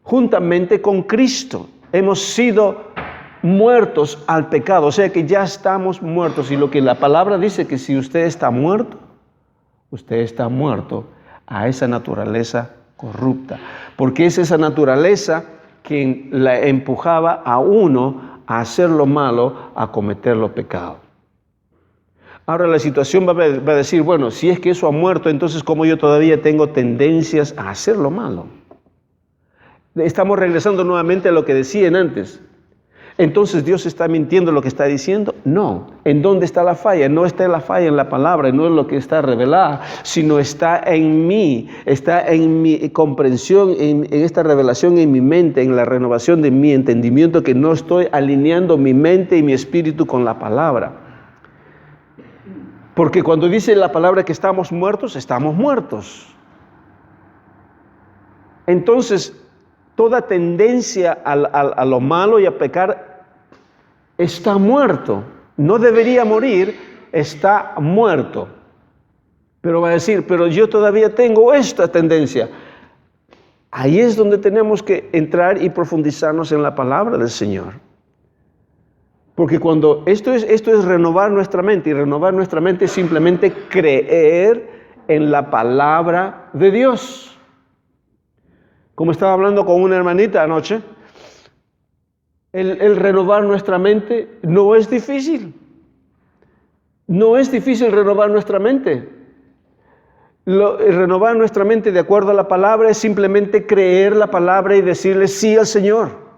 Speaker 1: juntamente con Cristo. Hemos sido muertos al pecado, o sea que ya estamos muertos. Y lo que la palabra dice que si usted está muerto a esa naturaleza corrupta. Porque es esa naturaleza que la empujaba a uno a hacer lo malo, a cometer lo pecado. Ahora la situación va a decir, bueno, si es que eso ha muerto, entonces ¿cómo yo todavía tengo tendencias a hacer lo malo? Estamos regresando nuevamente a lo que decían antes. Entonces ¿Dios está mintiendo lo que está diciendo? No. ¿En dónde está la falla? No está la falla en la palabra, no es lo que está revelada, sino está en mí, está en mi comprensión, en esta revelación en mi mente, en la renovación de mi entendimiento, que no estoy alineando mi mente y mi espíritu con la palabra. Porque cuando dice la palabra que estamos muertos, estamos muertos. Entonces, toda tendencia a lo malo y a pecar está muerto. No debería morir, está muerto. Pero va a decir, pero yo todavía tengo esta tendencia. Ahí es donde tenemos que entrar y profundizarnos en la palabra del Señor. Porque cuando esto es renovar nuestra mente, y renovar nuestra mente es simplemente creer en la palabra de Dios. Como estaba hablando con una hermanita anoche, el renovar nuestra mente no es difícil. No es difícil renovar nuestra mente. Renovar nuestra mente de acuerdo a la palabra es simplemente creer la palabra y decirle sí al Señor.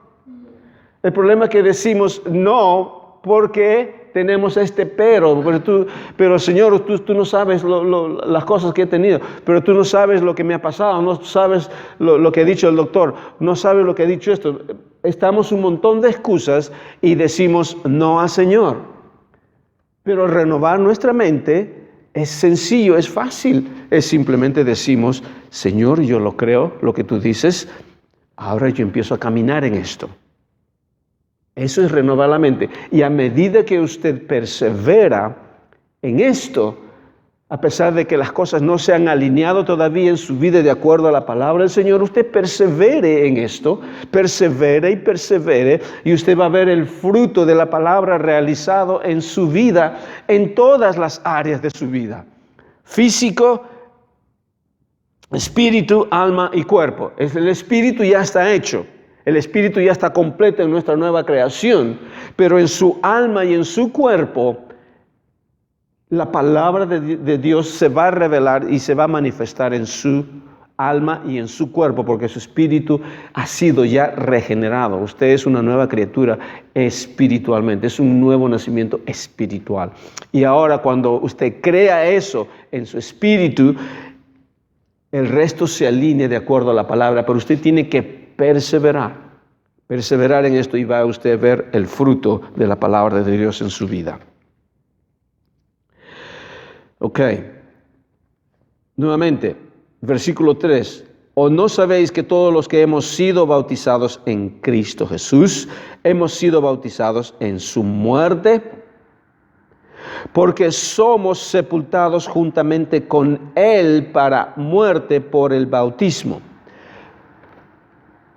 Speaker 1: El problema es que decimos no porque tenemos este pero Señor, tú no sabes las cosas que he tenido, pero tú no sabes lo que me ha pasado, no sabes lo que ha dicho el doctor, no sabes lo que ha dicho esto. Estamos un montón de excusas y decimos no al Señor. Pero renovar nuestra mente es sencillo, es fácil. Es simplemente decimos, Señor, yo lo creo, lo que tú dices, ahora yo empiezo a caminar en esto. Eso es renovar la mente. Y a medida que usted persevera en esto, a pesar de que las cosas no se han alineado todavía en su vida de acuerdo a la palabra del Señor, usted persevere en esto, persevere, y usted va a ver el fruto de la palabra realizado en su vida, en todas las áreas de su vida. Físico, espíritu, alma y cuerpo. El espíritu ya está hecho. El espíritu ya está completo en nuestra nueva creación, pero en su alma y en su cuerpo, la palabra de Dios se va a revelar y se va a manifestar en su alma y en su cuerpo, porque su espíritu ha sido ya regenerado. Usted es una nueva criatura espiritualmente, es un nuevo nacimiento espiritual. Y ahora cuando usted crea eso en su espíritu, el resto se alinea de acuerdo a la palabra, pero usted tiene que perseverar en esto y va usted a ver el fruto de la palabra de Dios en su vida. Ok, nuevamente, versículo 3. ¿O no sabéis que todos los que hemos sido bautizados en Cristo Jesús, hemos sido bautizados en su muerte? Porque somos sepultados juntamente con Él para muerte por el bautismo.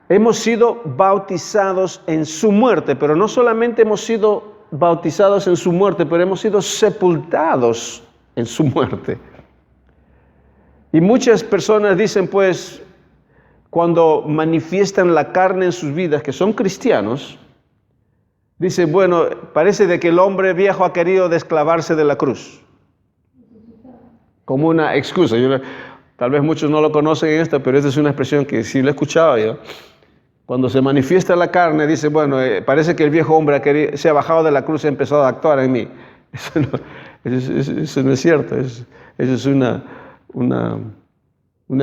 Speaker 1: Hemos sido bautizados en su muerte, pero no solamente hemos sido bautizados en su muerte, pero hemos sido sepultados en su muerte. Y muchas personas dicen, pues, cuando manifiestan la carne en sus vidas, que son cristianos, dicen, bueno, parece de que el hombre viejo ha querido desclavarse de la cruz. Como una excusa. Tal vez muchos no lo conocen en esto, pero esta es una expresión que sí lo he escuchado yo. Cuando se manifiesta la carne, dice, bueno, parece que el viejo hombre se ha bajado de la cruz y ha empezado a actuar en mí. Eso no es cierto. Eso es una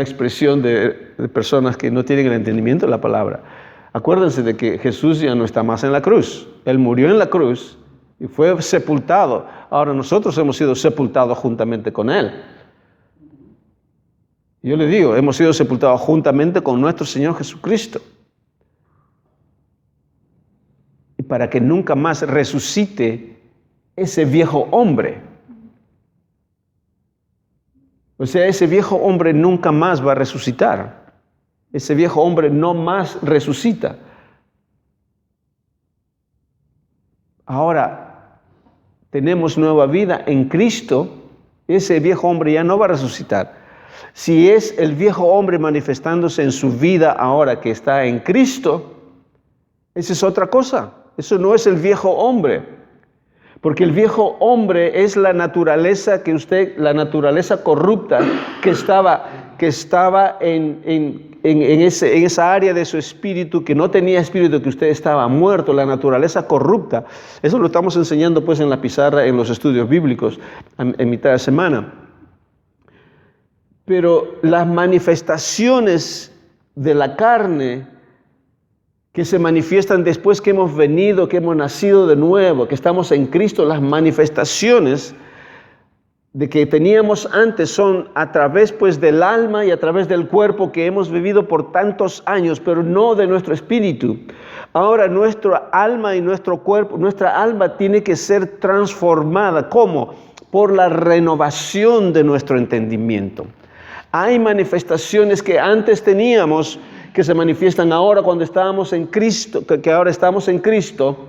Speaker 1: expresión de personas que no tienen el entendimiento de la palabra. Acuérdense de que Jesús ya no está más en la cruz. Él murió en la cruz y fue sepultado. Ahora nosotros hemos sido sepultados juntamente con Él. Yo le digo, hemos sido sepultados juntamente con nuestro Señor Jesucristo. Y para que nunca más resucite ese viejo hombre. O sea, ese viejo hombre nunca más va a resucitar. Ese viejo hombre no más resucita. Ahora, tenemos nueva vida en Cristo. Ese viejo hombre ya no va a resucitar. Si es el viejo hombre manifestándose en su vida ahora que está en Cristo, esa es otra cosa. Eso no es el viejo hombre. Porque el viejo hombre es la naturaleza la naturaleza corrupta que estaba en esa área de su espíritu, que no tenía espíritu, que usted estaba muerto, la naturaleza corrupta. Eso lo estamos enseñando pues en la pizarra, en los estudios bíblicos, en mitad de semana. Pero las manifestaciones de la carne que se manifiestan después que hemos venido, que hemos nacido de nuevo, que estamos en Cristo, las manifestaciones de que teníamos antes son a través pues del alma y a través del cuerpo que hemos vivido por tantos años, pero no de nuestro espíritu. Ahora nuestra alma y nuestro cuerpo, nuestra alma tiene que ser transformada. ¿Cómo? Por la renovación de nuestro entendimiento. Hay manifestaciones que antes teníamos que se manifiestan ahora cuando estábamos en Cristo, que ahora estamos en Cristo,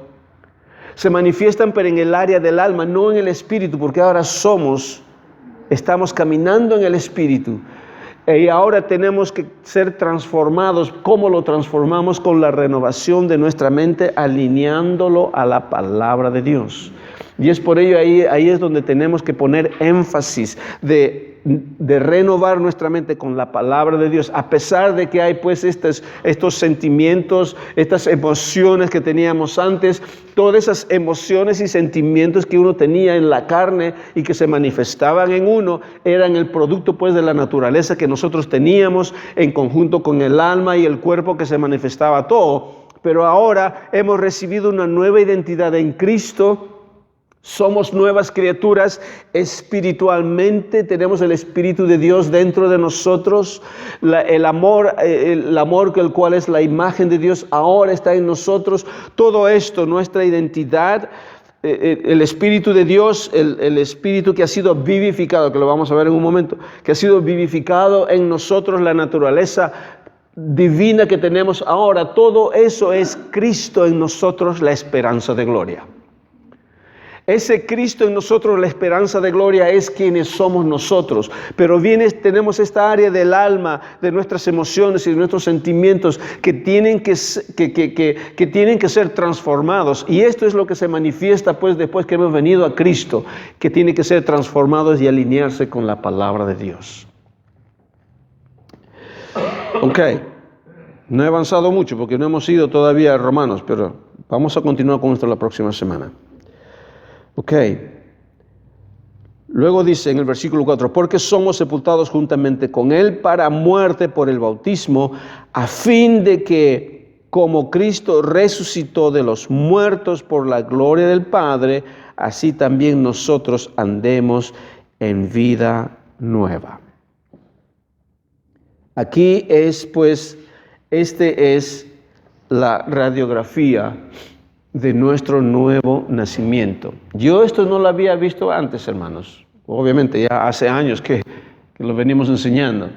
Speaker 1: se manifiestan pero en el área del alma, no en el espíritu, porque ahora estamos caminando en el espíritu. Y ahora tenemos que ser transformados. ¿Cómo lo transformamos? Con la renovación de nuestra mente, alineándolo a la palabra de Dios. Y es por ello ahí es donde tenemos que poner énfasis de renovar nuestra mente con la palabra de Dios, a pesar de que hay pues estos sentimientos, estas emociones que teníamos antes, todas esas emociones y sentimientos que uno tenía en la carne y que se manifestaban en uno, eran el producto pues de la naturaleza que nosotros teníamos en conjunto con el alma y el cuerpo que se manifestaba todo. Pero ahora hemos recibido una nueva identidad en Cristo. Somos nuevas criaturas espiritualmente, tenemos el Espíritu de Dios dentro de nosotros, el amor el cual es la imagen de Dios ahora está en nosotros. Todo esto, nuestra identidad, el Espíritu de Dios, el Espíritu que ha sido vivificado, que lo vamos a ver en un momento, que ha sido vivificado en nosotros, la naturaleza divina que tenemos ahora, todo eso es Cristo en nosotros, la esperanza de gloria. Ese Cristo en nosotros, la esperanza de gloria, es quienes somos nosotros. Pero tenemos esta área del alma, de nuestras emociones y de nuestros sentimientos que tienen que ser transformados. Y esto es lo que se manifiesta pues después que hemos venido a Cristo, que tiene que ser transformados y alinearse con la palabra de Dios. Ok, no he avanzado mucho porque no hemos ido todavía a Romanos, pero vamos a continuar con esto la próxima semana. Ok. Luego dice en el versículo 4, porque somos sepultados juntamente con Él para muerte por el bautismo, a fin de que, como Cristo resucitó de los muertos por la gloria del Padre, así también nosotros andemos en vida nueva. Aquí es la radiografía de nuestro nuevo nacimiento. Yo esto no lo había visto antes, hermanos. Obviamente ya hace años que lo venimos enseñando.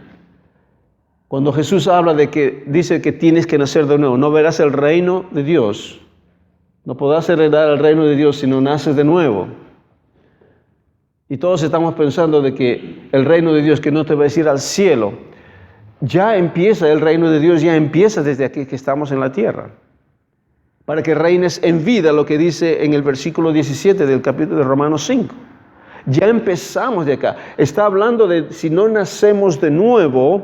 Speaker 1: Cuando Jesús habla dice que tienes que nacer de nuevo, no verás el reino de Dios. No podrás heredar el reino de Dios si no naces de nuevo. Y todos estamos pensando de que el reino de Dios, que no te va a decir al cielo, ya empieza el reino de Dios, ya empieza desde aquí que estamos en la tierra. Para que reines en vida, lo que dice en el versículo 17 del capítulo de Romanos 5. Ya empezamos de acá. Está hablando de si no nacemos de nuevo,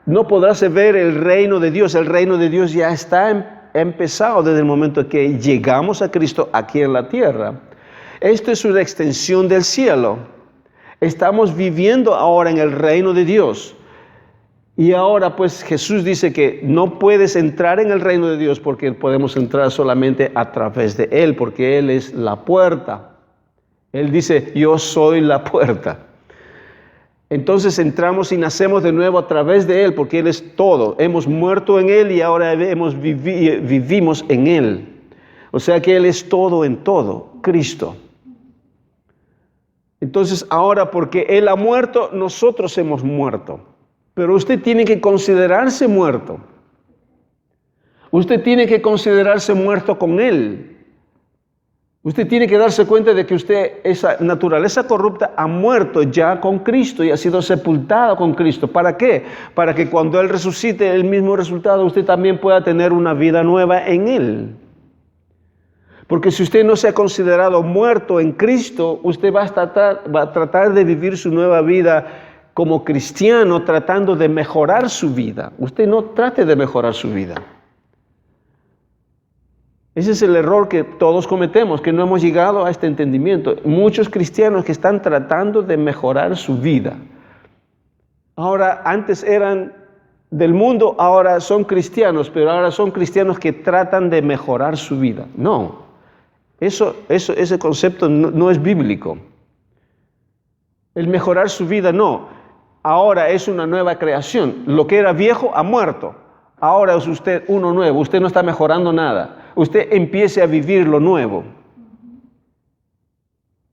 Speaker 1: no podrás ver el reino de Dios. El reino de Dios ya está empezado desde el momento que llegamos a Cristo aquí en la tierra. Esto es una extensión del cielo. Estamos viviendo ahora en el reino de Dios. Y ahora pues Jesús dice que no puedes entrar en el reino de Dios porque podemos entrar solamente a través de Él, porque Él es la puerta. Él dice, yo soy la puerta. Entonces entramos y nacemos de nuevo a través de Él, porque Él es todo. Hemos muerto en Él y ahora vivimos en Él. O sea que Él es todo en todo, Cristo. Entonces ahora porque Él ha muerto, nosotros hemos muerto. Pero usted tiene que considerarse muerto. Usted tiene que considerarse muerto con Él. Usted tiene que darse cuenta de que esa naturaleza corrupta ha muerto ya con Cristo y ha sido sepultada con Cristo. ¿Para qué? Para que cuando Él resucite el mismo resultado, usted también pueda tener una vida nueva en Él. Porque si usted no se ha considerado muerto en Cristo, usted va a tratar de vivir su nueva vida como cristiano, tratando de mejorar su vida. Usted no trate de mejorar su vida. Ese es el error que todos cometemos, que no hemos llegado a este entendimiento. Muchos cristianos que están tratando de mejorar su vida. Ahora, antes eran del mundo, ahora son cristianos, pero ahora son cristianos que tratan de mejorar su vida. No, ese concepto no es bíblico. El mejorar su vida no. Ahora es una nueva creación. Lo que era viejo ha muerto. Ahora es usted uno nuevo. Usted no está mejorando nada. Usted empiece a vivir lo nuevo.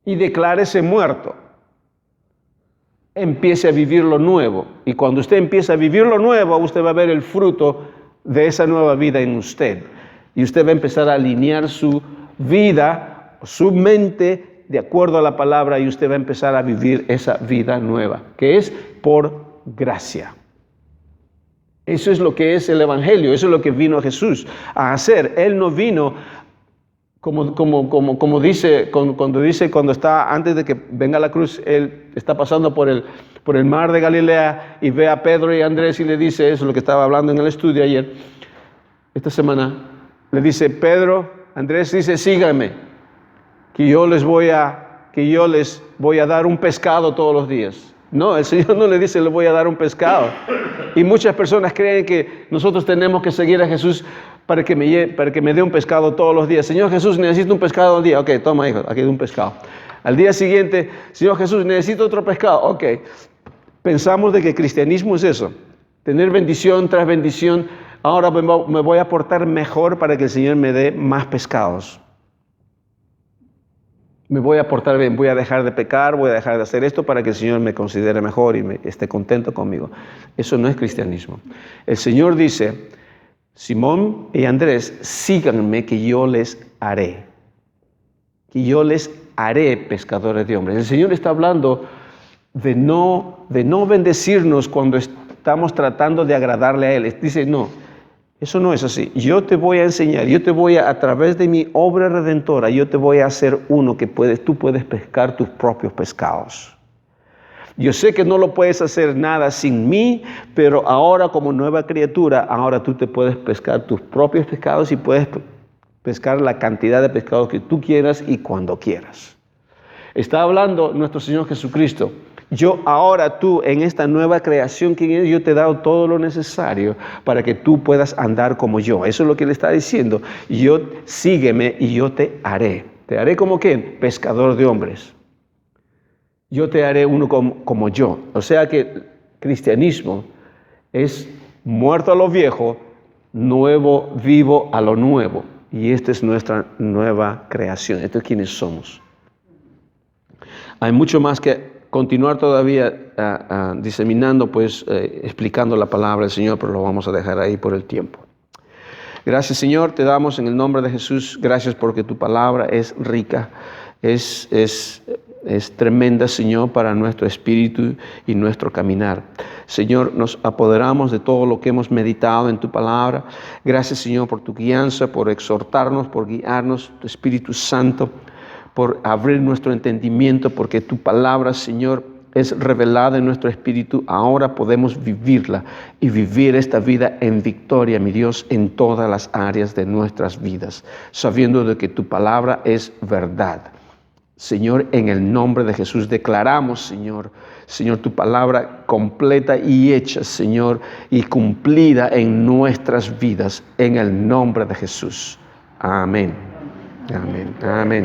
Speaker 1: Y declárese muerto. empiece a vivir lo nuevo. Y cuando usted empieza a vivir lo nuevo, usted va a ver el fruto de esa nueva vida en usted. Y usted va a empezar a alinear su vida, su mente, de acuerdo a la palabra, y usted va a empezar a vivir esa vida nueva, que es por gracia. Eso es lo que es el Evangelio, eso es lo que vino Jesús a hacer. Él no vino, como dice, cuando está, antes de que venga la cruz, él está pasando por el mar de Galilea y ve a Pedro y Andrés y le dice, eso es lo que estaba hablando en el estudio ayer, esta semana, le dice, Pedro, Andrés dice, síganme, que yo les voy a dar un pescado todos los días. No, el Señor no le dice, le voy a dar un pescado. Y muchas personas creen que nosotros tenemos que seguir a Jesús para que me dé un pescado todos los días. Señor Jesús, necesito un pescado al día. Ok, toma, hijo, aquí hay un pescado. Al día siguiente, Señor Jesús, necesito otro pescado. Ok, pensamos de que el cristianismo es eso, tener bendición tras bendición. Ahora me voy a portar mejor para que el Señor me dé más pescados. Me voy a portar bien, voy a dejar de pecar, voy a dejar de hacer esto para que el Señor me considere mejor y esté contento conmigo. Eso no es cristianismo. El Señor dice, Simón y Andrés, síganme que yo les haré. Que yo les haré pescadores de hombres. El Señor está hablando de no bendecirnos cuando estamos tratando de agradarle a Él. Dice, no. Eso no es así. Yo te voy a enseñar, a través de mi obra redentora, yo te voy a hacer uno que tú puedes pescar tus propios pescados. Yo sé que no lo puedes hacer nada sin mí, pero ahora como nueva criatura, ahora tú te puedes pescar tus propios pescados y puedes pescar la cantidad de pescados que tú quieras y cuando quieras. Está hablando nuestro Señor Jesucristo. Yo ahora tú en esta nueva creación que yo te he dado todo lo necesario para que tú puedas andar como yo. Eso es lo que Él está diciendo. Sígueme y yo te haré. ¿Te haré como quién? Pescador de hombres. Yo te haré uno como yo. O sea que el cristianismo es muerto a lo viejo, nuevo, vivo a lo nuevo. Y esta es nuestra nueva creación. Esto es quienes somos. Hay mucho más que continuar todavía diseminando, explicando la palabra del Señor, pero lo vamos a dejar ahí por el tiempo. Gracias, Señor, te damos en el nombre de Jesús. Gracias porque tu palabra es rica, es tremenda, Señor, para nuestro espíritu y nuestro caminar. Señor, nos apoderamos de todo lo que hemos meditado en tu palabra. Gracias, Señor, por tu guianza, por exhortarnos, por guiarnos, tu Espíritu Santo, por abrir nuestro entendimiento, porque tu palabra, Señor, es revelada en nuestro espíritu. Ahora podemos vivirla y vivir esta vida en victoria, mi Dios, en todas las áreas de nuestras vidas, sabiendo de que tu palabra es verdad. Señor, en el nombre de Jesús declaramos, Señor, tu palabra completa y hecha, Señor, y cumplida en nuestras vidas, en el nombre de Jesús. Amén. Amén. Amén.